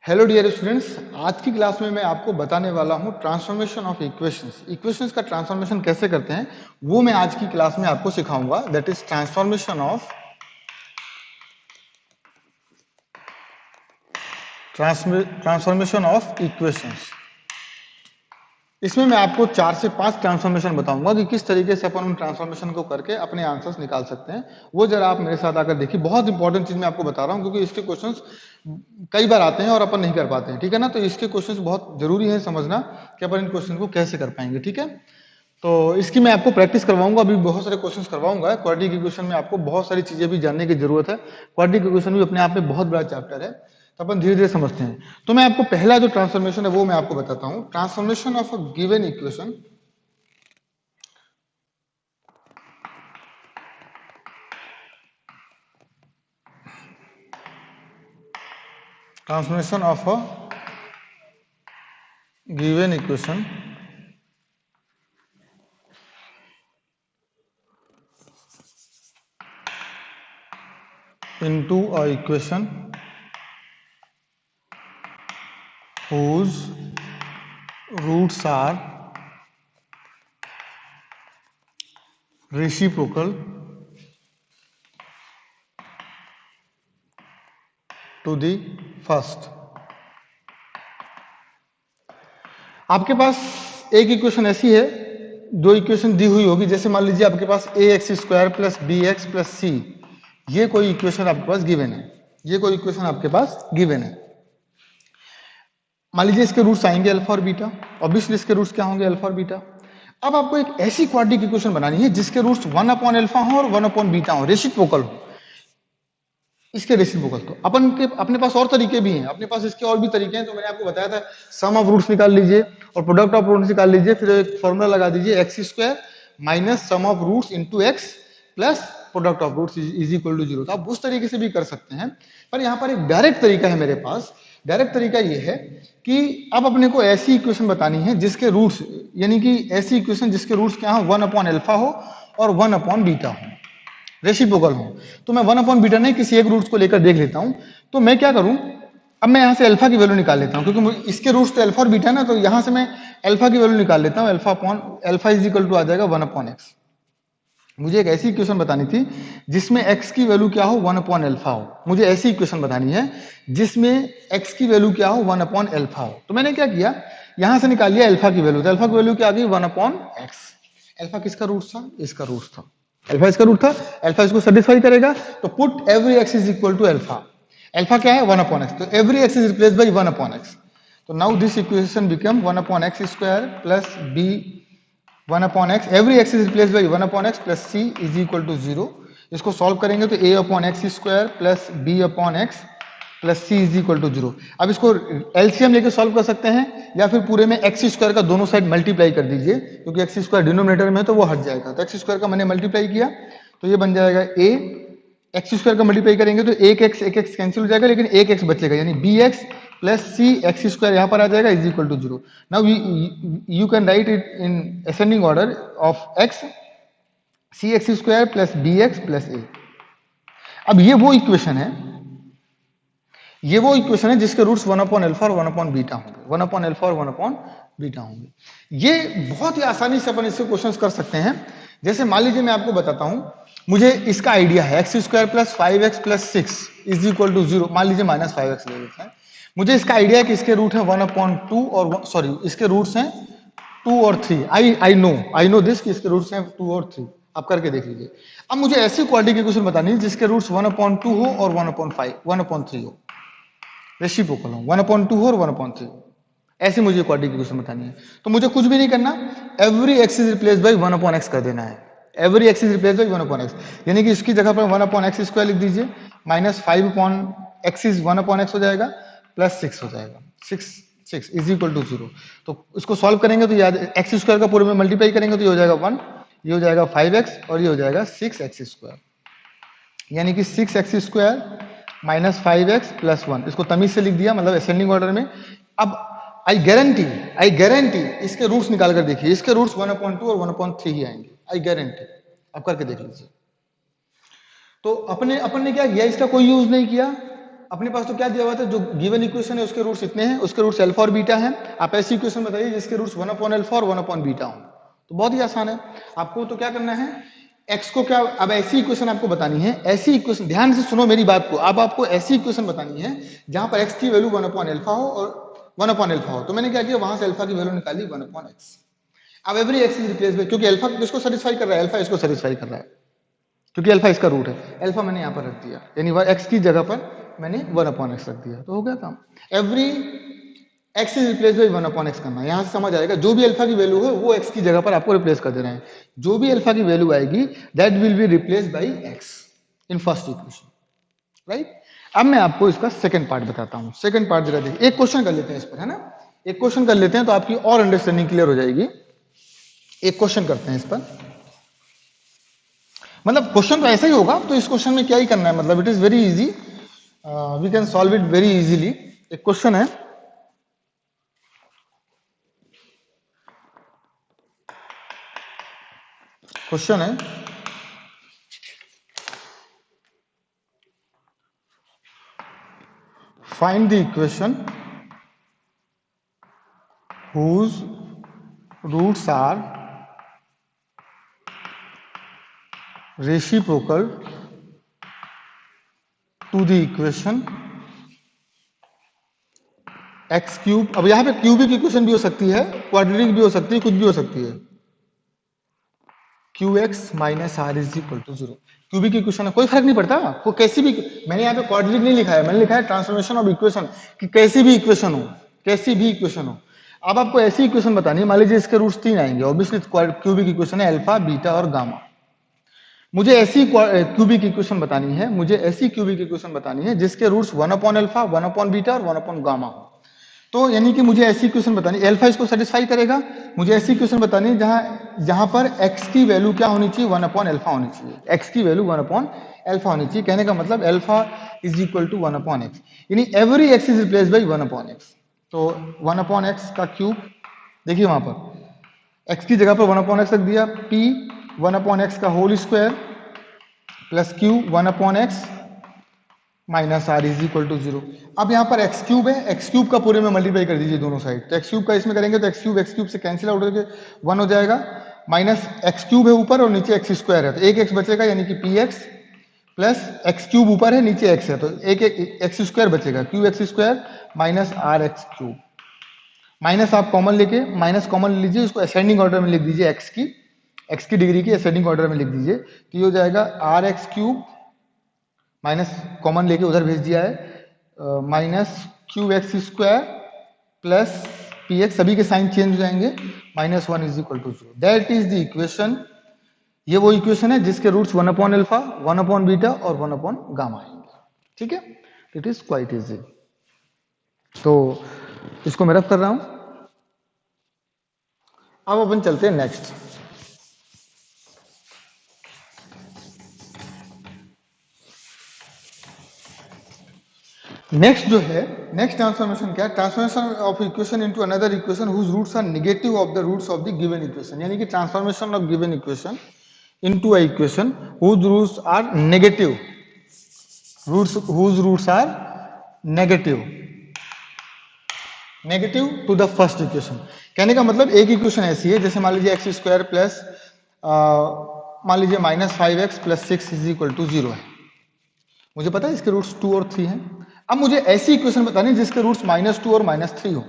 Hello dear students, आज की class में मैं आपको बताने वाला हूं ट्रांसफॉर्मेशन ऑफ इक्वेशंस। इक्वेशंस का ट्रांसफॉर्मेशन कैसे करते हैं वो मैं आज की क्लास में आपको सिखाऊंगा। That is transformation of equations. इसमें मैं आपको 4 से 5 ट्रांसफॉर्मेशन बताऊंगा कि किस तरीके से अपन उन ट्रांसफॉर्मेशन को करके अपने आंसर्स निकाल सकते हैं। वो जरा आप मेरे साथ आकर देखिए। बहुत इंपॉर्टेंट चीज मैं आपको बता रहा हूं क्योंकि इसके क्वेश्चंस कई बार आते हैं और अपन नहीं कर पाते हैं, ठीक है ना। तो इसके क्वेश्चंस बहुत जरूरी है समझना कि अपन इन क्वेश्चन को कैसे कर पाएंगे, ठीक है। तो इसकी मैं आपको प्रैक्टिस करवाऊंगा, अभी बहुत सारे क्वेश्चंस करवाऊंगा। क्वाड्रेटिक इक्वेशन में आपको बहुत सारी चीजें भी जानने की जरूरत है। क्वाड्रेटिक इक्वेशन भी अपने आप में बहुत बड़ा चैप्टर है, तो अपन धीरे धीरे समझते हैं। तो मैं आपको पहला जो ट्रांसफॉर्मेशन है वो मैं आपको बताता हूं। Transformation of a given equation transformation of a given equation into a equation whose roots are reciprocal to the first। आपके पास एक इक्वेशन ऐसी है, दो इक्वेशन दी हुई होगी। जैसे मान लीजिए आपके पास a x square plus b x plus c, ये कोई इक्वेशन आपके पास गिवन है। ये कोई इक्वेशन आपके पास गिवन है। मान लीजिए इसके रूट्स आएंगे अल्फा और बीटा। ऑब्वियसली इसके रूट्स क्या होंगे? अल्फा और बीटा। अब आपको एक ऐसी क्वाड्रेटिक इक्वेशन बनानी है जिसके रूट्स 1 अपॉन अल्फा हो और 1 अपॉन बीटा हो, रेसिप्रोकल हो। इसके रेसिप्रोकल तो अपन के अपने पास और तरीके भी हैं, अपने पास इसके और भी तरीके हैं। तो मैंने आपको बताया था सम ऑफ रूट्स निकाल लीजिए और प्रोडक्ट ऑफ रूट्स निकाल लीजिए, फिर एक फॉर्मूला लगा दीजिए x square minus sum of roots into x plus product of roots is equal to zero. तो आप उस तरीके से भी कर सकते हैं, पर यहाँ पर एक डायरेक्ट तरीका है मेरे पास। डायरेक्ट तरीका ये है कि अब अपने को ऐसी इक्वेशन बतानी है जिसके रूट्स, यानी कि ऐसी इक्वेशन जिसके रूट्स क्या हो, 1 अपॉन अल्फा हो और 1 अपॉन बीटा हो, रेसिप्रोकल हो। तो मैं 1 अपॉन बीटा नहीं, किसी एक रूट्स को लेकर देख लेता हूं। तो मैं क्या करूं, अब मैं यहां से अल्फा की वैल्यू निकाल लेता हूं क्योंकि इसके रूट्स तो अल्फा और बीटा है ना। तो यहां से मैं अल्फा की वैल्यू निकाल लेता हूं। Alpha upon alpha is equal to आ जाएगा 1 अपॉन एक्स। मुझे एक ऐसी इक्वेशन बतानी थी जिसमें x की वैल्यू क्या हो, 1 अपॉन अल्फा हो। मुझे ऐसी इक्वेशन बतानी है जिसमें x की वैल्यू क्या हो, 1 अपॉन अल्फा हो। तो मैंने क्या किया, यहां से निकाल लिया अल्फा की वैल्यू। तो अल्फा की वैल्यू क्या आ गई, 1 अपॉन एक्स। अल्फा किसका रूट था? इसका रूट था। अल्फा इसका रूट था, अल्फा इसको सेटिस्फाई करेगा। तो put every x is equal to alpha. Alpha क्या है, 1 अपॉन एक्स। तो every x is replace by 1 upon x. तो now this equation become 1 upon x square plus b 1 upon x. Every x is replace by 1 upon x plus c is equal to 0। इसको solve करेंगे तो a upon x square plus b upon x plus c is equal to 0। अब इसको LCM लेके solve कर सकते हैं या फिर पूरे में एक्स स्क्वायर का दोनों साइड मल्टीप्लाई कर दीजिए, क्योंकि एक्स स्क्वायर डिनोमिनेटर में है तो वो हट जाएगा। तो एक्स स्क्वायर का मैंने मल्टीप्लाई किया तो ये बन जाएगा a। एक्स स्क्वायर का मल्टीप्लाई करेंगे तो एक एक्स कैंसिल हो जाएगा, लेकिन एक एक्स बचेगा, यानी b x plus c x square यहां पर आ जाएगा is equal to 0। Now you can write it in ascending order of x, c x square plus b x plus a. अब ये वो इक्वेशन है, ये वो इक्वेशन है जिसके रूट्स 1 अपॉन अल्फा और 1 अपॉन बीटा होंगे। 1 अपॉन अल्फा और 1 अपॉन बीटा होंगे। ये बहुत ही आसानी से अपन इससे क्वेश्चंस कर सकते हैं। जैसे मान लीजिए मैं आपको बताता हूं, मुझे इसका आइडिया है x square plus 5x plus 6 is equal to 0। मान लीजिए माइनस 5x ले लेते हैं। मुझे इसका आइडिया है कि इसके रूट है 1 अपॉन 2 और सॉरी इसके रूट्स हैं 2 और 3। आई नो दिस कि इसके रूट्स हैं 2 और 3। आप करके देख लीजिए। अब मुझे ऐसी क्वाड्रेटिक इक्वेशन बतानी है जिसके रूट्स 1 अपॉन 2 हो और 1 अपॉन 5 1 अपॉन 3 हो, रेसिप्रोकल हो, 1 अपॉन 2 हो और 1 अपॉन 3। ऐसी मुझे क्वाड्रेटिक इक्वेशन बतानी है। तो मुझे कुछ भी नहीं करना, every x is replace by 1 upon x कर देना है। Every x is replace by 1 upon x, यानी कि इसकी जगह पर 1 अपॉन एक्स स्क्वायर लिख दीजिए, minus 5 upon x is 1 upon x हो जाएगा, प्लस 6 हो जाएगा। 6 इज इक्वल टू 0। तो इसको सॉल्व करेंगे तो याद एक्स स्क्वायर का पूरे में मल्टीप्लाई करेंगे तो ये हो जाएगा 1, ये हो जाएगा 5x और ये हो जाएगा 6x स्क्वायर, यानी कि 6x square minus 5x plus 1। इसको तमीज से लिख दिया, मतलब असेंडिंग ऑर्डर में। अब आई गारंटी इसके रूट्स निकाल कर देखिए, इसके रूट्स 1 अपॉन 2 और 1 अपॉन 3 ही आएंगे। आई गारंटी, आप करके देख लीजिए। तो अपन ने क्या किया, इसका कोई यूज नहीं किया, अपने पास तो क्या दिया हुआ था, जो गिवन इक्वेशन है उसके रूट्स इतने हैं, उसके रूट्स अल्फा और बीटा हैं। आप ऐसी इक्वेशन बताइए जिसके रूट्स 1 अपॉन अल्फा और 1 अपॉन बीटा हो, तो बहुत ही आसान है। आपको तो क्या करना है, एक्स को क्या, अब ऐसी इक्वेशन आपको बतानी है, ऐसी इक्वेशन, ध्यान से सुनो मेरी बात को, अब आपको ऐसी इक्वेशन बतानी है जहां पर एक्स की वैल्यू 1 अपॉन अल्फा हो और 1 अपॉन अल्फा हो। तो मैंने क्या किया, वहां से अल्फा की वैल्यू निकाली 1 अपॉन एक्स। अब every x is replace bye, क्योंकि अल्फा किसको सेटिस्फाई कर रहा है, अल्फा इसको सेटिस्फाई कर रहा है, क्योंकि अल्फा इसका रूट है। अल्फा मैंने यहां पर रख दिया, यानी एक्स की जगह पर मैंने 1 अपॉन एक्स रख दिया, तो हो गया काम। Every x is replace by 1 upon x करना, यहां से समझ आएगा जो भी अल्फा की वैल्यू है वो एक्स की जगह पर आपको रिप्लेस कर देना है। जो भी अल्फा की वैल्यू आएगी that will be replace by x in first equation, right. अब मैं आपको इसका सेकंड पार्ट बताता हूं। सेकंड पार्ट जरा देखिए, एक क्वेश्चन कर लेते हैं इस पर, है ना, एक क्वेश्चन कर लेते हैं तो आपकी और अंडरस्टैंडिंग क्लियर हो जाएगी। एक क्वेश्चन करते हैं इस पर, मतलब क्वेश्चन तो ऐसा ही होगा, तो इस क्वेश्चन में क्या ही करना है, मतलब it is very easy, we can solve it very easily. एक क्वेश्चन है, क्वेश्चन है find the equation whose roots are reciprocal to the equation x cube. अब यहां पे क्यूबिक इक्वेशन भी हो सकती है, क्वाड्रेटिक भी हो सकती है, कुछ भी हो सकती है। Q x minus r is equal to 0, cubic equation है, कोई फर्क नहीं पड़ता आपको, कैसी भी। मैंने यहाँ पे क्वाड्रेटिक नहीं लिखा है, मैंने लिखा है ट्रांसफॉर्मेशन ऑफ इक्वेशन, कि कैसी भी इक्वेशन हो, कैसी भी इक्वेशन हो। अब आपको ऐसी इक्वेशन बतानी है, मान लीजिए इसके रूट्स 3 आएंगे, ऑब्वियसली क्यूबिक इक्वेशन है, अल्फा बीटा और गामा। मुझे ऐसी क्यूबिक इक्वेशन बतानी है, मुझे ऐसी क्यूबिक इक्वेशन बतानी है जिसके roots 1 upon alpha, 1 upon beta और 1 अपॉन गामा हो। तो यानी कि मुझे ऐसी इक्वेशन बतानी है, अल्फा इसको सेटिस्फाई करेगा। मुझे ऐसी इक्वेशन बतानी है जहां पर x की वैल्यू क्या होनी चाहिए, 1 अपॉन अल्फा होनी चाहिए, x की वैल्यू 1 अपॉन अल्फा होनी चाहिए। कहने का मतलब alpha is equal to 1 upon x, यानी every x is replace by 1 upon x. तो 1 अपॉन एक्स का क्यूब, देखिए वहां पर x की जगह पर 1 अपॉन एक्स रख दिया, p 1 अपॉन एक्स का whole square plus q 1 upon x minus r is equal to 0। अब यहाँ पर एक्स क्यूब है, एक्स क्यूब का पूरे में मल्टीप्लाई कर दीजिए दोनों साइड, तो एक्स क्यूब का इसमें करेंगे तो एक्स क्यूब से कैंसिल आउट करके 1 हो जाएगा, माइनस एक्स क्यूब है ऊपर और नीचे एक्स स्क्वायर है, तो एक एक्स बचेगा, यानी कि p x plus x cube ऊपर है नीचे एक्स है, तो एक एक्स स्क्वायर बचेगा, q x square minus r x cube. Minus आप कॉमन लेके, माइनस कॉमन लीजिए, उसको असेंडिंग ऑर्डर में लिख दीजिए, एक्स की डिग्री की असेंडिंग ऑर्डर में लिख दीजिए, तो ये हो जाएगा r x cube, minus common लेके उधर भेज दिया है, minus q x square plus p x, सभी के साइन चेंज हो जाएंगे, minus 1 is equal to 0। That is the equation, ये वो इक्वेशन है जिसके roots 1 upon alpha, 1 upon beta और 1 अपॉन गामा आएंगे, ठीक है। It is quite easy. तो इसको मैं रफ कर रहा हूं। अब अपन चलते हैं नेक्स्ट। नेक्स्ट जो है, नेक्स्ट ट्रांसफॉर्मेशन क्या है, transformation of equation into another equation whose roots are negative of the roots of the given equation, यानी कि transformation of given equation into a equation whose roots are negative, whose roots are negative to the first equation. कहने का मतलब एक equation ऐसी है, जैसे मान लीजिए एक्स स्क्वायर प्लस मान लीजिए minus 5x plus 6 is equal to 0 है, मुझे पता है इसके रूट्स 2 और 3 हैं। अब मुझे ऐसी इक्वेशन बतानी है जिसके रूट्स -2 और -3 हो।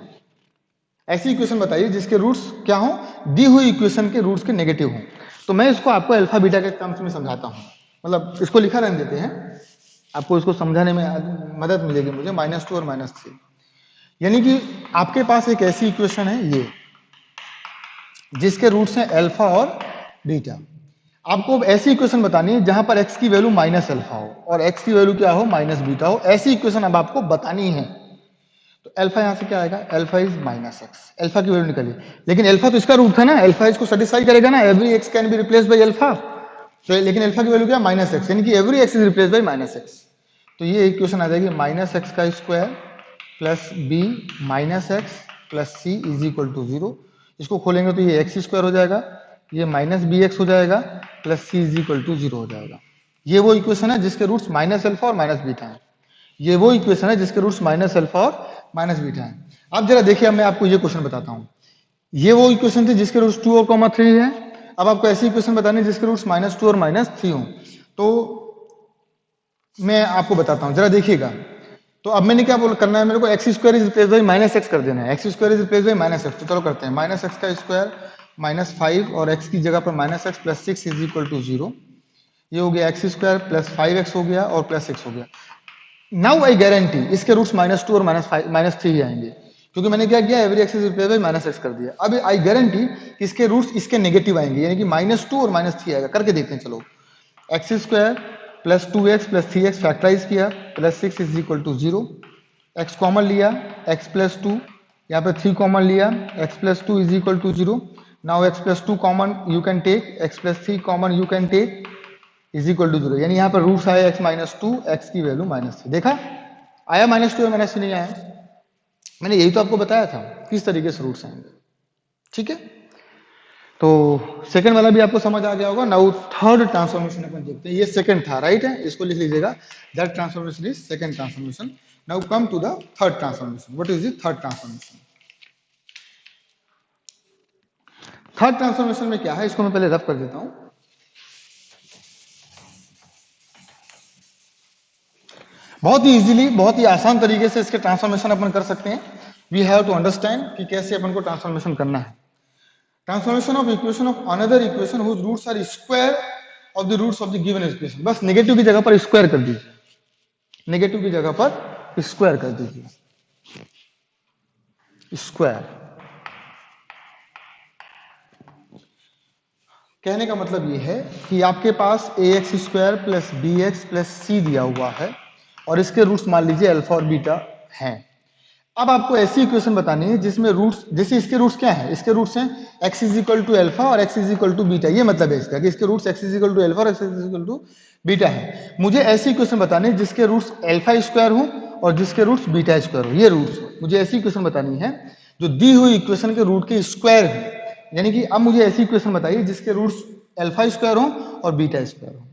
ऐसी इक्वेशन बताइए जिसके रूट्स क्या हो, दी हुई इक्वेशन के रूट्स के नेगेटिव हो। तो मैं इसको आपको अल्फा बीटा के टर्म्स में समझाता हूं, मतलब इसको लिखा रहने देते हैं, आपको इसको समझाने में मदद मिलेगी मुझे। -2 और -3, यानी कि आपके पास एक ऐसी इक्वेशन है ये जिसके रूट्स हैं अल्फा और बीटा। आपको ऐसी इक्वेशन बतानी है जहां पर x की वैल्यू माइनस अल्फा हो और x की वैल्यू क्या हो, माइनस बीटा हो। ऐसी इक्वेशन अब आपको बतानी है। तो अल्फा यहां से क्या आएगा, alpha is minus x, alpha की वैल्यू निकालिए। लेकिन अल्फा तो इसका रूट था ना, अल्फा इसको सेटिस्फाई करेगा ना, every x can be replace by alpha. तो लेकिन अल्फा की वैल्यू क्या, माइनस एक्स, यानी कि every x is replace by minus x. तो ये इक्वेशन आ जाएगी माइनस एक्स का square plus b minus x plus c is equal to 0। इसको खोलेंगे तो ये एक्स स्क्वायर हो जाएगा, ये माइनस बी एक्स हो जाएगा plus c is equal to 0 हो जाएगा। ये वो इक्वेशन है जिसके रूट्स माइनस अल्फा और माइनस बीटा है। ये वो इक्वेशन है जिसके रूट्स माइनस अल्फा और माइनस बीटा है। अब जरा देखिए, अब मैं आपको ये क्वेश्चन बताता हूँ। ये वो इक्वेशन थी जिसके रूट्स 2 और कॉमा 3 है। अब आपको ऐसी इक्वेशन बतानी है जिसके रूट्स -2 और -3 हो। तो मैं आपको बताता हूँ, जरा देखिएगा। तो अब मैंने क्या बोल करना है, मेरे को x square is replace by minus x कर देना है। X square is replace by minus x, तो चलो करते हैं। माइनस एक्स का स्क्वायर -5 और एक्स की जगह पर minus x plus 6 is equal to 0। ये हो गया एक्स स्क्वायर प्लस 5x हो गया और प्लस 6 हो गया। नाउ आई गारंटी इसके रूट्स -2 और -3 ही आएंगे, क्योंकि मैंने क्या किया, every x is replace by minus x कर दिया। अब आई गारंटी कि इसके रूट्स इसके नेगेटिव आएंगे, यानी कि -2 और -3 आएगा। करके देखते हैं, चलो। X square plus 2x plus 3x factorise किया, plus 6 is equal to 0। x common लिया, x प्लस 2, यहाँ पे 3 कॉमन लिया, x plus 2 is equal to 0। Now x plus 2 common you can take, x plus 3 common you can take, is equal to 0। यानी यहाँ पर roots आए x -2, x की value -3। देखा आया -2 और -3 नहीं आया। मैंने यही तो आपको बताया था किस तरीके से रूट्स आएंगे। ठीक है, तो सेकंड वाला भी आपको समझ आ गया होगा। नाउ थर्ड ट्रांसफॉर्मेशन अपन देखते हैं। ये सेकंड था, राइट है, इसको लिख लीजिएगा। That transformation is second transformation. Now come to the third transformation. What is the third transformation? Third transformation में क्या है, इसको मैं पहले रफ कर देता हूं। बहुत ही इजीली, बहुत ही आसान तरीके से इसके ट्रांसफॉर्मेशन अपन कर सकते हैं। वी हैव टू अंडरस्टैंड कि कैसे अपन को ट्रांसफॉर्मेशन करना है। Transformation of equation of another equation whose roots are square of the roots of the given equation. बस नेगेटिव की जगह पर स्क्वायर कर दीजिए, नेगेटिव की जगह पर स्क्वायर कर दीजिए, स्क्वायर। कहने का मतलब ये है कि आपके पास ax square plus bx plus c दिया हुआ है और इसके रूट्स मान लीजिए अल्फा और बीटा हैं। अब आपको ऐसी इक्वेशन बतानी है जिसमें रूट्स, जैसे इसके रूट्स क्या है, इसके रूट्स हैं x is equal to alpha और x is equal to beta. ये मतलब है इसका कि इसके roots x is equal to alpha और x is equal to beta है। मुझे ऐसी इक्वेशन बतानी है जिसके रूट्स अल्फा स्क्वायर हो और जिसके रूट्स बीटा स्क्वायर हो। ये रूट्स मुझे ऐसी इक्वेशन बतानी है जो दी हुई इक्वेशन के रूट के स्क्वायर है। यानी कि अब मुझे ऐसी इक्वेशन बताइए जिसके रूट्स अल्फा स्क्वायर हो और बीटा स्क्वायर हो।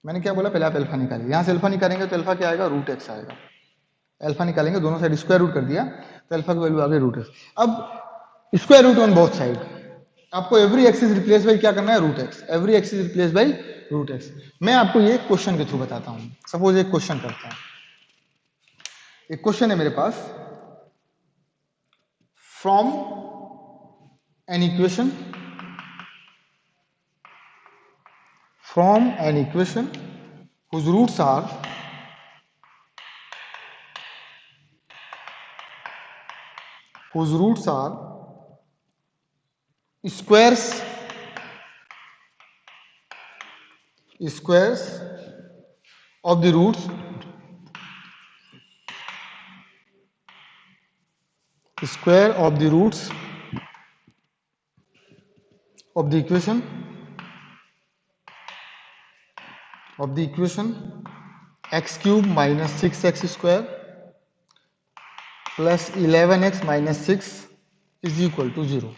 मैंने क्या बोला, पहले आप अल्फा निकालिए। यहां से अल्फा निकालेंगे तो अल्फा क्या आएगा, रूट एक्स आएगा। अल्फा निकालेंगे, दोनों साइड स्क्वायर रूट कर दिया तो अल्फा की वैल्यू आ गई रूट एक्स। अब square root on both side, आपको every x is replace by क्या करना है, root x. Every x is replace by root x. मैं आपको ये क्वेश्चन के थ्रू बताता हूं। सपोज एक क्वेश्चन करते हैं। एक क्वेश्चन है मेरे पास, from an equation, from an equation whose roots are squares of the roots of the equation x cube minus 6x square plus 11x minus 6 is equal to 0.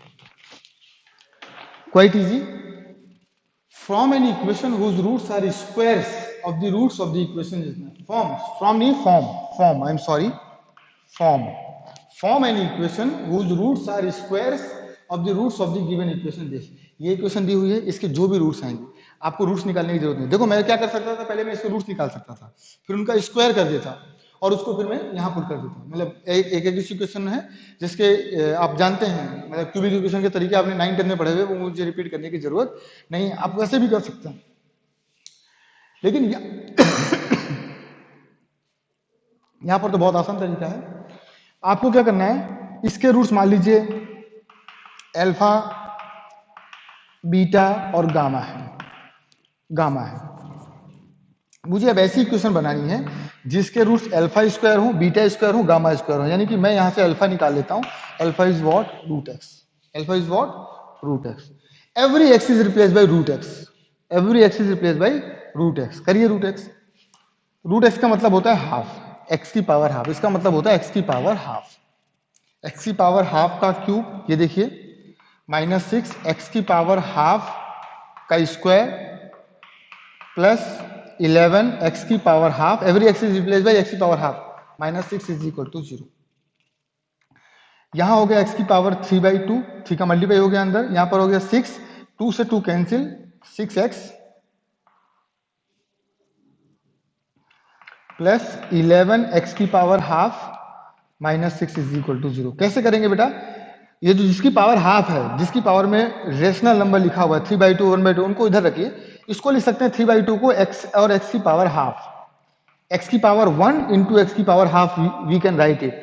Quite easy. From an equation whose roots are squares of the roots of the equation is form an equation whose roots are squares of the roots of the given equation. ये equation दी हुई है, इसके जो भी roots आएंगे आपको roots निकालने की जरूरत नहीं। देखो मैं क्या कर सकता था, पहले मैं इसके रूट्स निकाल सकता था, फिर उनका स्क्वायर कर देता और उसको फिर मैं यहाँ पुट कर देता। मतलब एक इक्वेशन है जिसके आप जानते हैं, मतलब क्यूबिक इक्वेशन के तरीके आपने 9 10 में पढ़े हुए, वो मुझे रिपीट करने की जरूरत नहीं, आप वैसे भी कर सकते हैं। लेकिन यहां पर तो बहुत आसान तरीका है। आपको क्या करना है, इसके रूट्स मान लीजिए अल्फा, बीटा और गामा है। मुझे अब ऐसी इक्वेशन बनानी है जिसके रूट्स अल्फा स्क्वायर हो, बीटा स्क्वायर हो, गामा स्क्वायर हो। यानी कि मैं यहां से अल्फा निकाल लेता हूं, alpha is what, root x. Alpha is what, root x. Every x is replace by root x, every x is replace by root x. करिए रूट एक्स। रूट एक्स का मतलब होता है हाफ, एक्स की power half. इसका मतलब होता है एक्स की पावर हाफ। एक्स की पावर हाफ का क्यूब, ये देखिए -6 एक्स की पावर हाफ का स्क्वायर प्लस 11 x की power half, every x is replace by x की power half, -6 is equal to 0। यहां हो गया x की पावर 3/2, 3 का मल्टीप्लाई हो गया अंदर, यहां पर हो गया 6, 2 से 2 कैंसिल, 6x प्लस 11 x की power half -6 is equal to 0। कैसे करेंगे बेटा? ये जो जिसकी पावर हाफ है, जिसकी पावर में रेशनल नंबर लिखा हुआ है 3/2 1/2, उनको इधर रखिए। इसको लिख सकते हैं 3/2 को x और x की पावर हाफ, x की पावर 1 इंटू एक्स की power half, we can write it,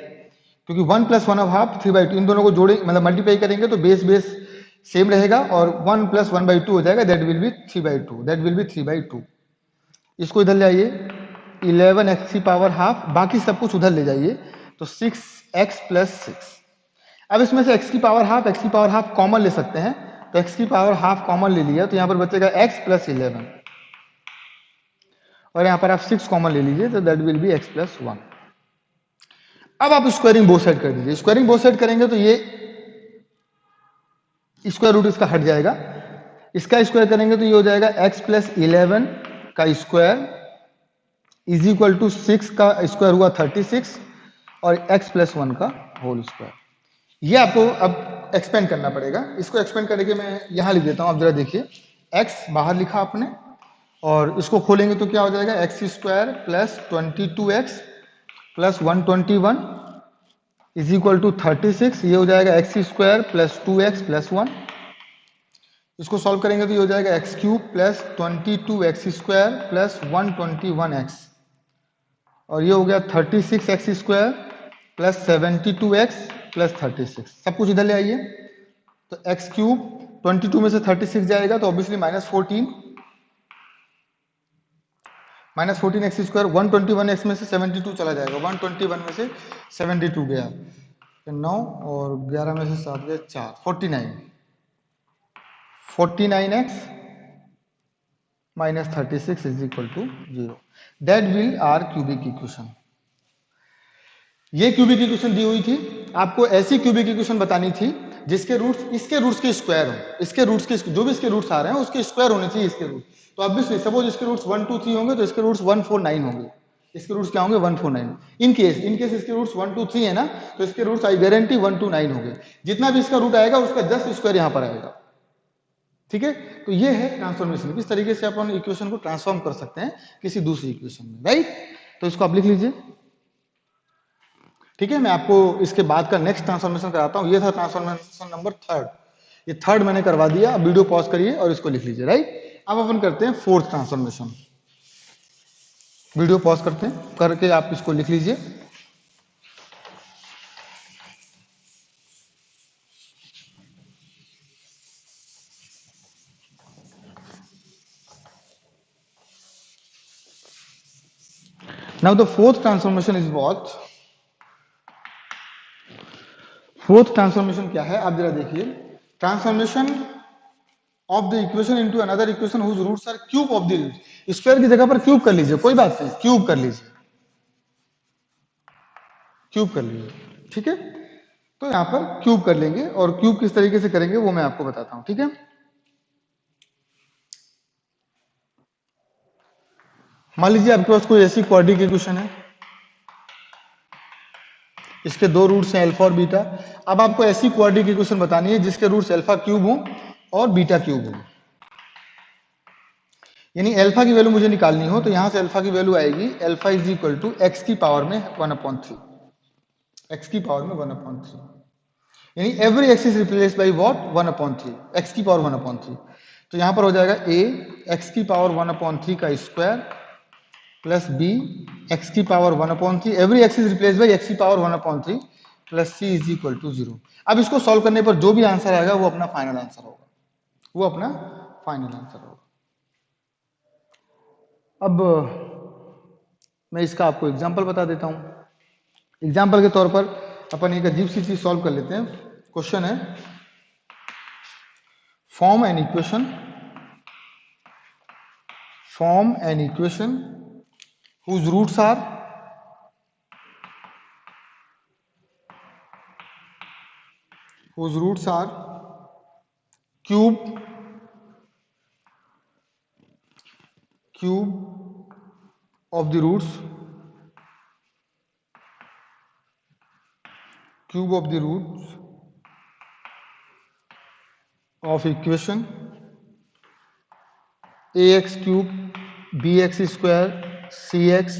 क्योंकि 1 प्लस 1 ऑफ हाफ 3/2, इन दोनों को जोड़े मतलब मल्टीप्लाई करेंगे तो बेस बेस सेम रहेगा और 1 प्लस 1/2 हो जाएगा, that will B 3/2, that will B 3/2। इसको इधर ले आइए, 11 एक्स की पावर हाफ, बाकी सब कुछ उधर ले जाइए तो 6x प्लस 6। अब इसमें से x की पावर हाफ कॉमन ले सकते हैं, तो x की पावर हाफ कॉमन ले लिया तो यहां पर बचेगा x प्लस 11 और यहां पर आप 6 कॉमन ले लीजिए तो that will B x plus 1। अब आप स्क्वायरिंग बोथ साइड कर दीजिए। स्क्वायरिंग बोथ साइड करेंगे तो ये स्क्वायर रूट इसका हट जाएगा, इसका स्क्वायर करेंगे तो ये हो जाएगा x प्लस 11 का स्क्वायर इज इक्वल टू 6 का स्क्वायर हुआ 36 और x प्लस 1 का होल स्क्वायर। ये आपको अब एक्सपेंड करना पड़ेगा। इसको एक्सपेंड करके मैं यहां लिख देता हूं, आप जरा देखिए, x बाहर लिखा आपने और इसको खोलेंगे तो क्या हो जाएगा, x square plus 22x plus 121 is equal to 36। ये हो जाएगा x square plus 2x plus 1। इसको सॉल्व करेंगे तो ये हो जाएगा x cube plus 22x square plus 121x और ये हो गया 36x square plus 72x plus 36। सब कुछ इधर ले आइए तो एक्स क्यूब 22 में से 36 जाएगा तो ऑब्वियसली -14 एक्स स्क्वायर, 121x में से 72 चला जाएगा, 121 में से 72 गया, 9 और 11 में से 7 गया 4, 49x minus 36 is equal to 0। That will are cubic equation. ये क्यूबिक इक्वेशन दी हुई थी, आपको ऐसी क्यूबिक इक्वेशन बतानी थी जिसके रूट्स इसके रूट्स के स्क्वायर हो, इसके रूट्स के जो भी इसके रूट्स आ रहे हैं उसके स्क्वायर होने चाहिए इसके रूट। तो ऑब्वियसली सपोज इसके रूट्स 1 2 3 होंगे तो इसके रूट्स 149 होंगे, इसके रूट्स क्या होंगे 149। इन केस इसके रूट्स 1 2 3 है ना, तो इसके रूट्स आई गारंटी 1 2 9 होंगे। जितना भी इसका रूट आएगा उसका जस्ट स्क्वायर यहां पर आएगा, ठीक है। तो ये है ट्रांसफॉर्मेशन, किस तरीके से अपन इक्वेशन को ट्रांसफॉर्म कर सकते हैं किसी दूसरी इक्वेशन में, राइट। तो इसको आप लिख लीजिए, ठीक है। मैं आपको इसके बाद का नेक्स्ट ट्रांसफॉर्मेशन कराता हूं। ये था ट्रांसफॉर्मेशन नंबर 3, ये 3 मैंने करवा दिया। अब वीडियो पॉज करिए और इसको लिख लीजिए, राइट। अब अपन करते हैं 4th ट्रांसफॉर्मेशन। वीडियो पॉज करते हैं, करके आप इसको लिख लीजिए। Now the 4th transformation is what, 4th transformation क्या है आप जरा देखिए, transformation of the equation into another equation whose roots are cube of the root. Square की जगह पर क्यूब कर लीजिए, कोई बात नहीं, क्यूब कर लीजिए, क्यूब कर लीजिए, ठीक है। तो यहां पर क्यूब कर लेंगे और क्यूब किस तरीके से करेंगे वो मैं आपको बताता हूं, ठीक है। मान लीजिए आपके पास कोई ऐसी क्वाड्रिक इक्वेशन है, इसके दो रूट्स हैं अल्फा और बीटा। अब आपको ऐसी क्वाड्रिक इक्वेशन बतानी है जिसके रूट्स अल्फा क्यूब हो और बीटा क्यूब हो, यानी अल्फा की वैल्यू मुझे निकालनी हो तो यहां से अल्फा की वैल्यू आएगी alpha is equal to x की पावर में 1/3, एक्स की पावर में 1/3, यानी every x is replace by what 1/3, x की पावर 1/3। तो यहां पर हो जाएगा a एक्स की पावर 1/3 का स्क्वायर प्लस b एक्स की power 1/3, every x is replace by x की power 1/3 plus c is equal to 0। अब इसको सॉल्व करने पर जो भी आंसर आएगा वो अपना फाइनल आंसर होगा, वो अपना फाइनल आंसर होगा। अब मैं इसका आपको एग्जांपल बता देता हूं। एग्जांपल के तौर पर अपन एक अजीब सी चीज सॉल्व कर लेते हैं। क्वेश्चन है, form an equation whose roots are cube of the roots cube of the roots of equation ax cube bx square cx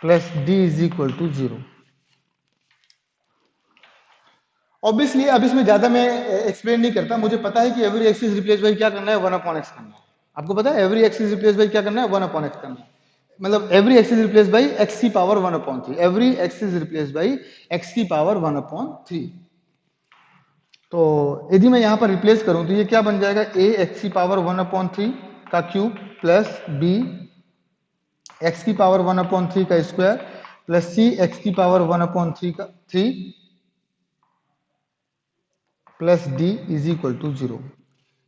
plus d is equal to 0। Obviously अब इसमें ज्यादा मैं एक्सप्लेन नहीं करता, मुझे पता है कि every x is replace by क्या करना है, 1 अपॉन एक्स करना है। आपको पता है every x is replace by क्या करना है, 1 अपॉन एक्स करना है। मतलब every x is replace by x की power 1 upon 3, every x is replace by x की पावर 1 अपॉन 3। तो यदि मैं यहां पर रिप्लेस करूं तो ये क्या बन जाएगा, ए एक्स की पावर 1 अपॉन 3 का क्यूब प्लस बी एक्स की पावर 1 अपॉन 3 का स्क्वायर प्लस सी एक्स की पावर 1 अपॉन 3 का 3 plus d is equal to 0।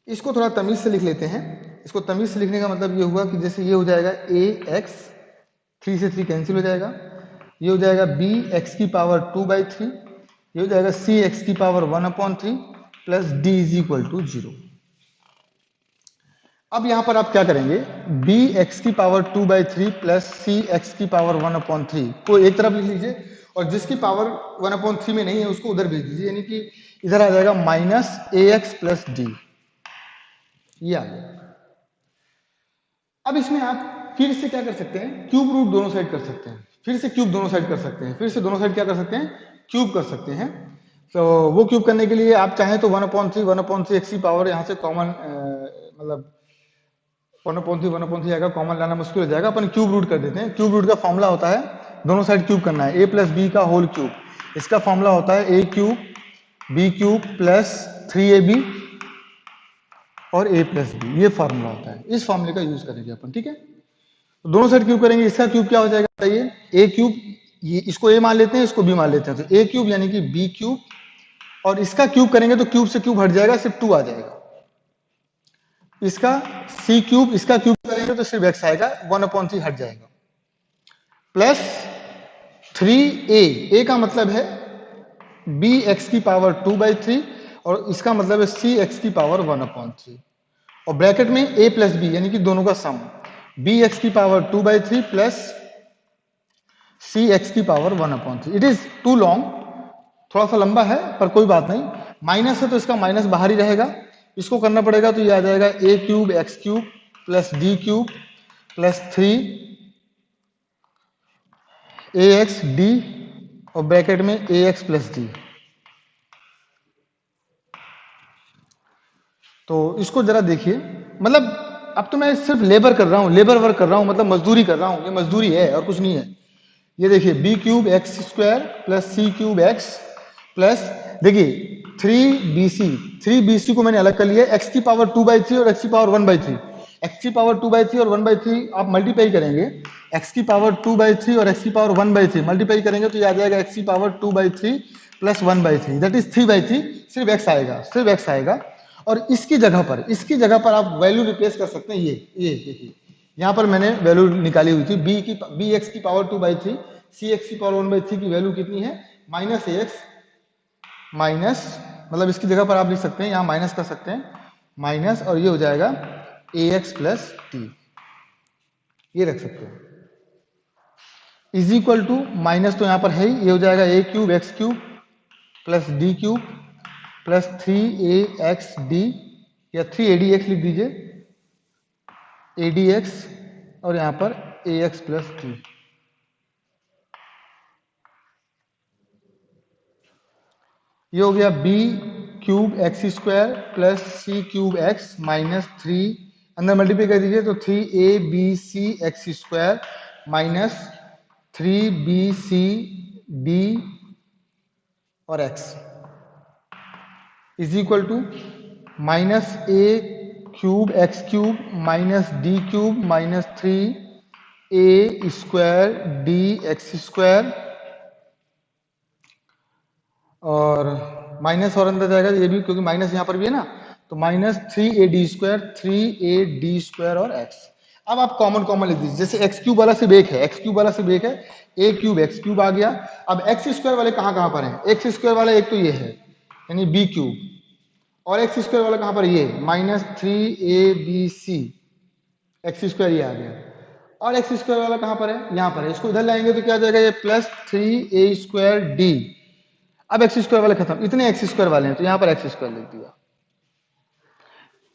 इसको थोड़ा तमीज से लिख लेते हैं। इसको तमीज से लिखने का मतलब ये हुआ कि जैसे ये हो जाएगा ए एक्स, 3 से 3 कैंसिल हो जाएगा, ये हो जाएगा बी एक्स की पावर 2/3, ये हो जाएगा सी एक्स की power 1 upon 3 plus d is equal to 0। अब यहां पर आप क्या करेंगे, बी एक्स की पावर 2/3 प्लस सी एक्स की पावर 1 अपॉन 3 को एक तरफ लिख लीजिए और जिसकी पावर 1 अपॉन 3 में नहीं है उसको उधर भेज दीजिए, यानी कि इधर आ जाएगा माइनस ए एक्स प्लस डी, ये आ गया। अब इसमें आप फिर से क्या कर सकते हैं, क्यूब रूट दोनों साइड कर सकते हैं, फिर से क्यूब दोनों साइड कर सकते हैं, फिर से दोनों साइड क्या कर सकते हैं, क्यूब कर सकते हैं। तो वो क्यूब करने के लिए आप चाहें तो 1/3 एक्स की पावर यहाँ से कॉमन मतलब 1/3 आएगा, कॉमन लाना मुश्किल हो जाएगा, अपन क्यूब रूट कर देते हैं। क्यूब रूट का फॉर्मूला होता है दोनों साइड क्यूब करना है, ए प्लस बी का होल क्यूब, इसका फॉर्मूला होता है a cube b cube plus 3ab और a प्लस बी, ये फॉर्मूला होता है। इस फॉर्मूले का यूज करेंगे अपन, ठीक है। तो दोनों साइड क्यूब करेंगे, इसका क्यूब क्या हो जाएगा बताइए, ए क्यूब, ये इसको a मान लेते हैं, इसको b मान लेते हैं, तो a क्यूब यानी कि b क्यूब, और इसका क्यूब करेंगे तो क्यूब से क्यूब हट जाएगा, सिर्फ 2 आ जाएगा। इसका c क्यूब, इसका क्यूब करेंगे तो सिर्फ x आएगा, 1/3 हट जाएगा, प्लस 3a, a का मतलब है b x की पावर 2/3 और इसका मतलब है सी एक्स की पावर 1/3 और ब्रैकेट में a प्लस बी यानी कि दोनों का सम, बी एक्स की पावर 2/3 प्लस सी एक्स की power 1/3। It is too long, थोड़ा सा लंबा है पर कोई बात नहीं, माइनस है तो इसका माइनस बाहर ही रहेगा, इसको करना पड़ेगा तो ये आ जाएगा a cube x cube plus d cube plus 3 a x d और ब्रैकेट में ए एक्स प्लस डी। तो इसको जरा देखिए, मतलब अब तो मैं सिर्फ लेबर कर रहा हूं, लेबर वर्क कर रहा हूं, मतलब मजदूरी कर रहा हूं, ये मजदूरी है और कुछ नहीं है। ये देखिए b cube x square plus c cube x plus, देखिए 3bc को मैंने अलग कर लिया, एक्स की पावर 2/3 और एक्स की पावर 1/3, एक्स की पावर 2/3 और 1/3 आप मल्टीप्लाई करेंगे, एक्स की पावर 2/3 और एक्स की पावर 1/3 मल्टीप्लाई करेंगे तो ये आ जाएगा एक्स की पावर 2/3 प्लस 1/3 दैट इज 3/3, सिर्फ एक्स आएगा, सिर्फ एक्स आएगा। और इसकी जगह पर आप वैल्यू रिप्लेस कर सकते हैं, ये देखिए यहां पर मैंने वैल्यू निकाली हुई थी, बी एक्स की पावर 2/3 सी एक्स की पावर 1/3 की वैल्यू कितनी है, माइनस ए एक्स माइनस, मतलब इसकी जगह पर आप लिख सकते हैं, यहां माइनस कर सकते हैं, माइनस और ये हो जाएगा ए एक्स प्लस टी, ये रख सकते हैं, इज इक्वल टू माइनस तो यहां पर है ही, ये हो जाएगा a cube x cube plus d cube plus 3ax_d या 3adx लिख दीजिए, adx और यहां पर ax प्लस टी। ये हो गया b cube x square plus c cube x minus 3, अंदर मल्टीप्लाई कर दीजिए तो 3abc x square minus 3bcd और x is equal to minus a cube x cube minus d cube minus 3a square d x square और minus और अंदर जाएगा ये भी क्योंकि माइनस यहां पर भी है ना, तो minus 3ad square 3ad square और x। अब आप कॉमन लिख दीजिए, जैसे एक्स क्यूब वाला सिर्फ एक है, एक्स क्यूब वाला सिर्फ एक है, ए क्यूब एक्स क्यूब आ गया। अब एक्स स्क्वायर वाले कहां पर हैं, एक्स स्क्वायर वाला एक तो ये है यानी बी क्यूब, और एक्स स्क्वायर वाला कहां पर, ये माइनस 3abc एक्स स्क्वायर, ये आ गया। और एक्स स्क्वायर वाला कहां पर है, यहां पर है। इसको इधर लाएंगे तो क्या आ जाएगा, ये प्लस 3a² अब एक्स स्क्वायर वाले खत्म, इतने एक्स स्क्वायर वाले हैं तो यहां पर एक्स स्क्वायर लिख दिया।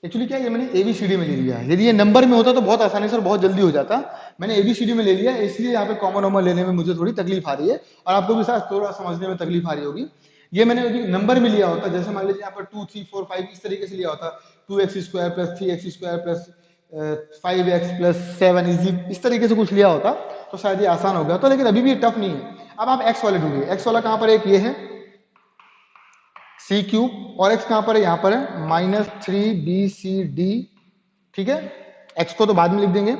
एक्चुअली क्या है, ये मैंने एबीसीडी में ले लिया है, यदि ये नंबर में होता तो बहुत आसानी से और बहुत जल्दी हो जाता। मैंने एबीसीडी में ले लिया, इसलिए यहाँ पे कॉमन नंबर लेने में मुझे थोड़ी तकलीफ आ रही है, और आपको भी शायद थोड़ा समझने में तकलीफ आ रही होगी। ये मैंने यदि नंबर में लिया होता, जैसे मान लीजिए यहाँ पर 2 3 4 5 इस तरीके से लिया होता, 2x² + 3x² + 5x + 7 इस तरीके से कुछ लिया होता तो शायद ये आसान हो गया होता, लेकिन अभी भी टफ नहीं है। अब आप एक्स वाले ढूंढिए, एक्स वाला कहां पर है, एक ये है c³ और x कहां पर है, यहां पर है -3bcd, ठीक है। x को तो बाद में लिख देंगे,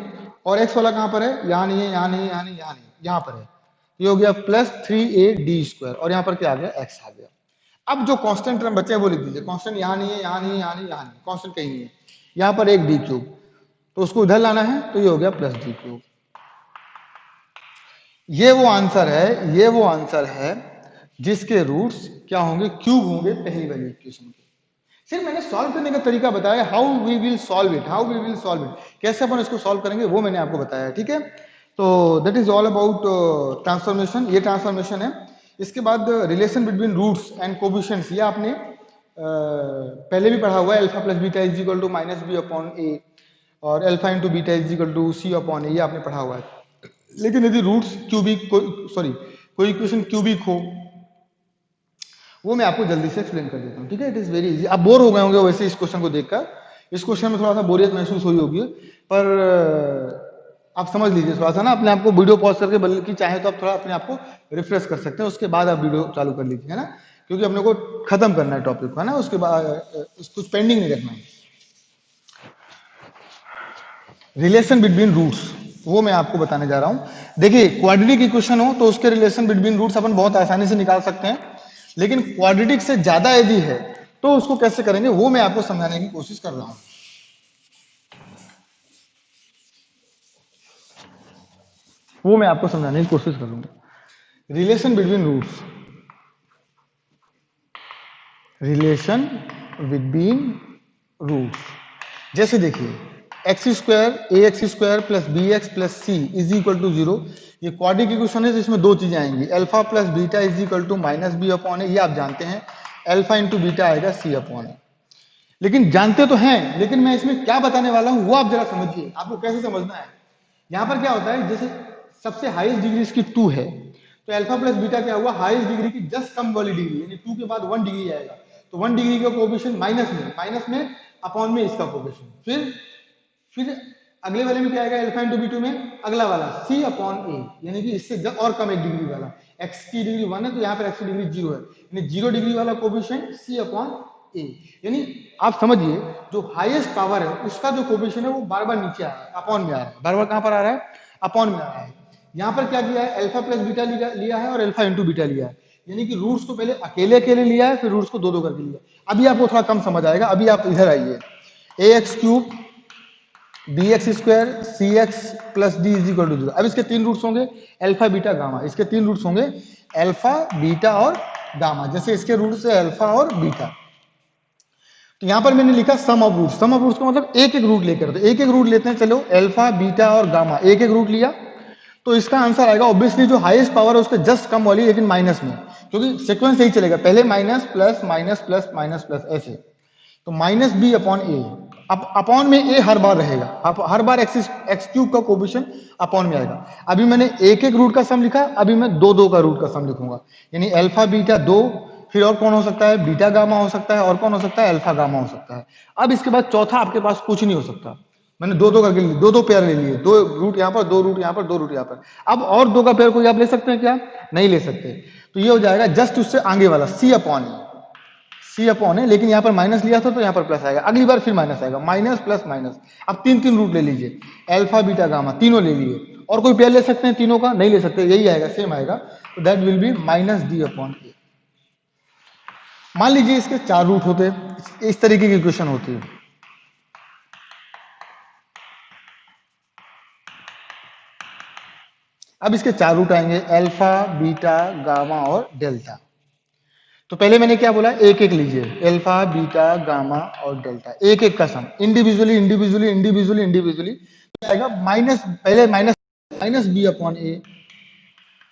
और x वाला कहां पर है, यहां नहीं है, यहां नहीं है, यहां नहीं, यहां नहीं, यहां पर है। ये हो गया +3ad² और यहां पर क्या आ गया, x आ गया। अब जो कांस्टेंट टर्म बचे हैं वो लिख दीजिए, कांस्टेंट यहां नहीं है, यहां नहीं है, यहां नहीं, यहां नहीं, कांस्टेंट कहीं नहीं है। यहां पर एक d³ तो उसको इधर लाना है, तो ये हो गया +d³। ये वो आंसर है जिसके रूट्स क्या होंगे, क्यूब होंगे पहली वाली इक्वेशन के। सिर्फ मैंने सॉल्व करने का तरीका बताया, how we will solve it, कैसे अपन इसको सॉल्व करेंगे वो मैंने आपको बताया, ठीक है। तो that is all about transformation, ये ट्रांसफॉर्मेशन है। इसके बाद relation between roots and coefficients, ये आपने पहले भी पढ़ा हुआ है, alpha plus beta is equal to -b/a और alpha into beta is equal to c/a, ये आपने पढ़ा हुआ है। लेकिन यदि रूट्स क्यूबिक कोई इक्वेशन क्यूबिक हो, वो मैं आपको जल्दी से एक्सप्लेन कर देता हूँ, ठीक है। It is very easy. आप बोर हो गए होंगे वैसे इस क्वेश्चन को देखकर, इस क्वेश्चन में थोड़ा सा बोरियत महसूस हुई होगी, पर आप समझ लीजिए थोड़ा सा ना, अपने आप को वीडियो पॉज करके, बल्कि चाहे तो आप थोड़ा अपने आप को रिफ्रेश कर सकते हैं, उसके बाद आप वीडियो चालू कर लीजिए, है ना, क्योंकि अपने को खत्म करना है टॉपिक को, है ना, उसके बाद कुछ पेंडिंग नहीं रखना है। रिलेशन बिटवीन रूट्स वो मैं आपको बताने जा रहा हूं। देखिए क्वाड्रेटिक इक्वेशन हो तो उसके रिलेशन बिटवीन रूट्स अपन बहुत आसानी से निकाल सकते हैं, लेकिन क्वाड्रेटिक से ज्यादा यदि है तो उसको कैसे करेंगे वो मैं आपको समझाने की कोशिश कर रहा हूं। वो मैं आपको समझाने की कोशिश करूंगा। Relation between roots, relation between roots, जैसे देखिए x² ax² + bx + c = 0, ये क्वाड्रेटिक इक्वेशन है, तो इसमें दो चीजें आएंगी, अल्फा प्लस बीटा = -b/a, ये आप जानते हैं, अल्फा इंटू बीटा आएगा c/a। लेकिन जानते तो हैं, लेकिन मैं इसमें क्या बताने वाला हूं वो आप जरा समझिए, आपको कैसे समझना है। यहां पर क्या होता है, जैसे सबसे हाईएस्ट डिग्री इसकी 2 है, तो अल्फा प्लस बीटा क्या हुआ, हाईएस्ट डिग्री की जस्ट कम वाली डिग्री, यानी 2 के बाद 1 डिग्री आएगा, तो 1 डिग्री का कोएफिशिएंट माइनस में अपॉन में इसका कोएफिशिएंट, फिर अगले वाले में क्या आएगा, अल्फा इंटू b2 में अगला वाला c/a, यानी कि इससे और कम एक डिग्री वाला, x की डिग्री 1 है तो यहाँ पर x की डिग्री 0 है, यानी 0 डिग्री वाला कोएफिशिएंट c/a, यानी आप समझिए जो हाईएस्ट पावर है उसका जो कोएफिशिएंट है वो बार बार नीचे आ रहा है, अपॉन में आ रहा है, बार बार कहां पर आ रहा है, अपॉन में आ रहा है। यहाँ पर क्या किया है, अल्फा प्लस बीटा लिया है और अल्फा इंटू बीटा लिया है, यानी कि रूट्स को पहले अकेले अकेले लिया है, फिर रूट्स को दो दो करके लिया। अभी आपको थोड़ा कम समझ आएगा, अभी आप इधर आइए, ax³ bx² cx + d = 0। अब इसके तीन रूट्स होंगे, अल्फा बीटा गामा, इसके तीन रूट्स होंगे अल्फा बीटा और गामा, जैसे इसके रूट्स है अल्फा और बीटा। तो यहां पर मैंने लिखा सम ऑफ रूट्स का मतलब एक एक रूट लेकर, तो एक एक रूट लेते हैं, चलो अल्फा बीटा और गामा एक एक रूट लिया, तो इसका आंसर आएगा ऑब्वियसली जो हाईएस्ट पावर है उसके जस्ट कम वाली, लेकिन माइनस में, क्योंकि सीक्वेंस यही चलेगा, पहले minus plus minus plus minus plus ऐसे, तो -b/a, अब अपॉन में a हर बार रहेगा, अब हर बार x³ का कोएफिशिएंट अपॉन में आएगा। अभी मैंने एक एक रूट का सम लिखा, अभी मैं दो दो का रूट का सम लिखूंगा, यानी अल्फा बीटा 2, फिर और कौन हो सकता है, बीटा गामा हो सकता है, और कौन हो सकता है, अल्फा गामा हो सकता है। अब इसके बाद चौथा आपके पास कुछ नहीं हो सकता, मैंने दो दो करके दो दो पेयर ले लिए, दो रूट यहाँ पर, दो रूट यहाँ पर, दो रूट यहाँ पर। अब और दो का पेयर कोई आप ले सकते हैं क्या, नहीं ले सकते, तो ये हो जाएगा जस्ट उससे आगे वाला c/a, लेकिन यहाँ पर माइनस लिया था तो यहाँ पर प्लस आएगा, अगली बार फिर माइनस आएगा, माइनस प्लस माइनस। अब तीन तीन रूट ले लीजिए, अल्फा बीटा गामा तीनों ले लिए, और कोई पेयर ले सकते हैं तीनों का, नहीं ले सकते, यही आएगा, सेम आएगा, तो दैट विल बी -d/a। मान लीजिए इसके चार रूट होते, इस तरीके की इक्वेशन होती है, अब इसके चार रूट आएंगे, अल्फा बीटा गामा और डेल्टा। तो पहले मैंने क्या बोला, एक एक लीजिए, अल्फा बीटा गामा और डेल्टा, एक एक का सम, इंडिविजुअली इंडिविजुअली इंडिविजुअली इंडिविजुअली, आएगा माइनस, पहले माइनस माइनस बी अपॉन ए।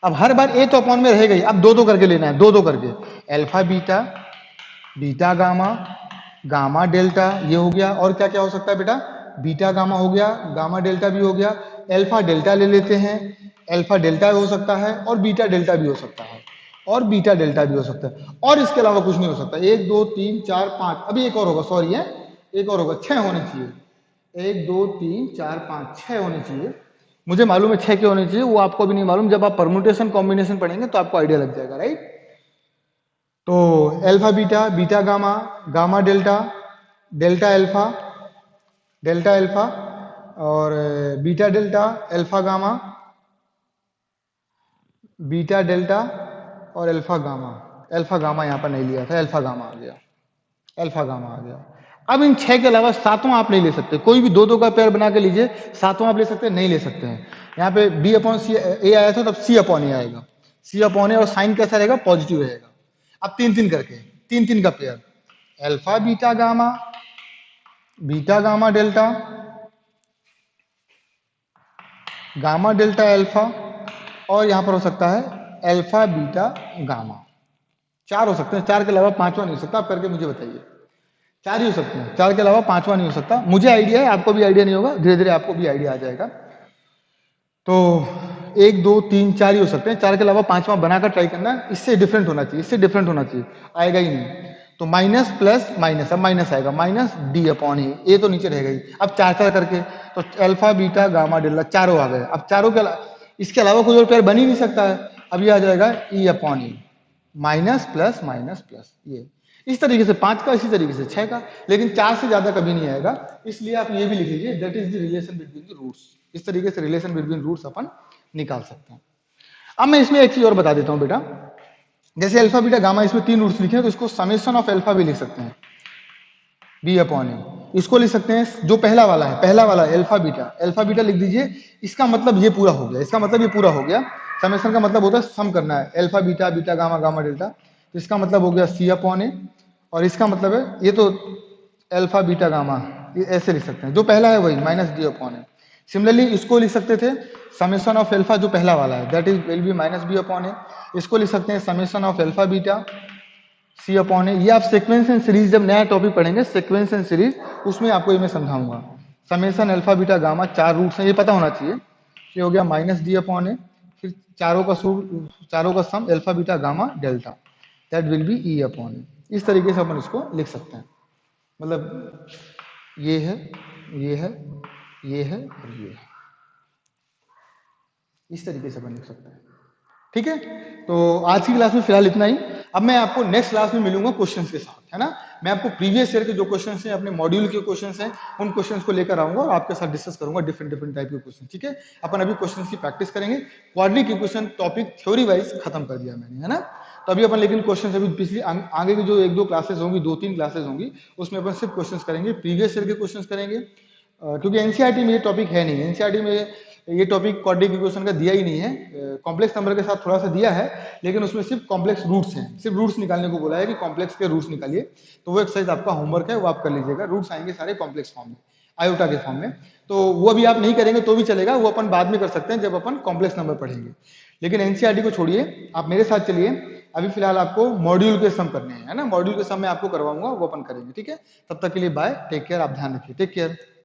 अब हर बार ए तो अपॉन में रहेगा ही, अब दो दो करके लेना है, दो दो करके, alpha beta, beta gamma, gamma delta, ये हो गया। और क्या क्या हो सकता है बेटा, बीटा गामा हो गया, गामा डेल्टा भी हो गया, अल्फा डेल्टा ले लेते हैं, अल्फा डेल्टा हो सकता है, और बीटा डेल्टा भी हो सकता है, और बीटा डेल्टा भी हो सकता है, और इसके अलावा कुछ नहीं हो सकता। एक दो तीन चार पांच, अभी एक और होगा, सॉरी है, एक और होगा, छह होने चाहिए। एक दो तीन चार पांच, छह होने चाहिए। मुझे मालूम है छह के होने चाहिए, वो आपको भी नहीं मालूम, जब आप परमुटेशन कॉम्बिनेशन पढ़ेंगे तो आपको आइडिया लग जाएगा, राइट। तो alpha beta, beta gamma, gamma delta, delta alpha, delta alpha, और beta delta, alpha gamma, beta delta, और अल्फा गामा। अल्फा गामा यहाँ पर नहीं लिया था, अल्फा गामा आ गया, अल्फा गामा आ गया। अब इन छह के अलावा सातवां आप नहीं ले सकते, कोई भी दो दो का पेयर बना के लीजिए, सातवां आप ले सकते हैं, नहीं ले सकते हैं। यहाँ पे बी अपॉन सी ए आया था, तब सी अपॉन ए आएगा, सी अपॉन ए, और साइन कैसा रहेगा, पॉजिटिव रहेगा। अब तीन तीन करके, तीन तीन का pair, alpha beta gamma, beta gamma delta, gamma delta alpha, और यहां पर हो सकता है अल्फा बीटा गामा। चार हो सकते हैं, चार के अलावा पांचवा नहीं हो सकता। आप करके मुझे बताइए, चार ही हो सकते हैं, चार के अलावा पांचवा नहीं हो सकता। मुझे आइडिया है, आपको भी आइडिया नहीं होगा, धीरे धीरे आपको भी आइडिया आ जाएगा। तो एक दो तीन चार ही हो सकते हैं, चार के अलावा पांचवा बनाकर ट्राई करना, इससे डिफरेंट होना चाहिए, इससे डिफरेंट होना चाहिए, आएगा ही नहीं। तो माइनस प्लस माइनस, अब माइनस आएगा, माइनस डी अपॉन ए तो नीचे रहेगा ही। अब चार चार करके, तो अल्फा बीटा गामा डेल्टा, चारों आ गए। अब चारों के इसके अलावा कोई और पेयर बन ही नहीं सकता है। अब ये आ जाएगा ई अपॉन ई, माइनस प्लस माइनस प्लस, ये इस तरीके से पांच का, इसी तरीके से छह का, लेकिन चार से ज्यादा कभी नहीं आएगा। इसलिए आप ये भी लिख लीजिए, that is the relation between the roots. इस तरीके से रिलेशन बिटवीन रूट्स अपन निकाल सकते हैं। अब मैं इसमें एक चीज और बता देता हूं बेटा, जैसे अल्फा बीटा गामा, इसमें तीन रूट्स लिखे हैं, तो इसको समेशन ऑफ अल्फा भी लिख सकते हैं, बी अपॉन ए। इसको लिख सकते हैं, जो पहला वाला है, पहला वाला अल्फा बीटा, अल्फा बीटा लिख दीजिए। इसका मतलब ये पूरा हो गया, इसका मतलब ये पूरा हो गया। समेशन का मतलब होता है सम करना है, alpha beta, beta gamma, gamma delta. तो इसका मतलब हो गया सी अपॉन ए, और इसका मतलब है ये तो अल्फा बीटा गामा, ये ऐसे लिख सकते हैं। जो पहला है वही माइनस डी अपॉन ए। सिमिलरली इसको लिख सकते थे समेशन ऑफ अल्फा, जो पहला वाला है, that is will be minus b upon a. इसको लिख सकते हैं summation of alpha beta, c upon a. ये आप सीक्वेंस एंड सीरीज जब नया टॉपिक पढ़ेंगे, सीक्वेंस एंड सीरीज, उसमें आपको ये मैं समझाऊंगा। समेशन अल्फा बीटा गामा, चार रूट्स हैं, ये पता होना चाहिए। ये हो गया माइनस डी अपॉन ए, फिर चारों का चारों का sum alpha beta gamma delta, that will be e upon a. इस तरीके से अपन इसको लिख सकते हैं। मतलब ये है, ये है, ये है, और ये है, इस तरीके से अपन लिख सकते हैं। ठीक है, तो आज की क्लास में फिलहाल इतना ही। अब मैं आपको नेक्स्ट क्लास में मिलूंगा क्वेश्चंस के साथ, है ना। मैं आपको प्रीवियस ईयर के जो क्वेश्चंस हैं, अपने मॉड्यूल के क्वेश्चंस हैं, उन क्वेश्चंस को लेकर आऊंगा और आपके साथ डिस्कस करूंगा डिफरेंट डिफरेंट टाइप के क्वेश्चन। ठीक है, अपन अभी क्वेश्चंस की प्रैक्टिस करेंगे। Quadric equation topic theory wise खत्म कर दिया मैंने, है ना। तो अभी अपन लेकिन क्वेश्चन अभी पिछली आगे की जो एक दो क्लासेस होंगी, दो तीन क्लासेस होंगी, उसमें अपन सिर्फ क्वेश्चन करेंगे, प्रीवियस ईयर के क्वेश्चन करेंगे। क्योंकि एनसीईआरटी में ये टॉपिक है नहीं, एनसीईआरटी में ये टॉपिक क्वाड्रिक इक्वेशन का दिया ही नहीं है। कॉम्प्लेक्स नंबर के साथ थोड़ा सा दिया है, लेकिन उसमें सिर्फ कॉम्प्लेक्स रूट्स हैं, सिर्फ रूट्स निकालने को बोला है कि कॉम्प्लेक्स के रूट्स निकालिए। तो वो एक्सरसाइज आपका होमवर्क है, वो आप कर लीजिएगा। रूट्स आएंगे सारे कॉम्प्लेक्स फॉर्म में, आयोटा के फॉर्म में। तो वो अभी आप नहीं करेंगे तो भी चलेगा, वो अपन बाद में कर सकते हैं जब अपन कॉम्प्लेक्स नंबर पढ़ेंगे। लेकिन एनसीईआरटी को छोड़िए, आप मेरे साथ चलिए। अभी फिलहाल आपको मॉड्यूल के सम करने हैं, है ना। मॉड्यूल के सम मैं आपको करवाऊंगा, वो अपन करेंगे। ठीक है, तब तक के लिए बाय, टेक केयर, आप ध्यान रखिए, टेक केयर।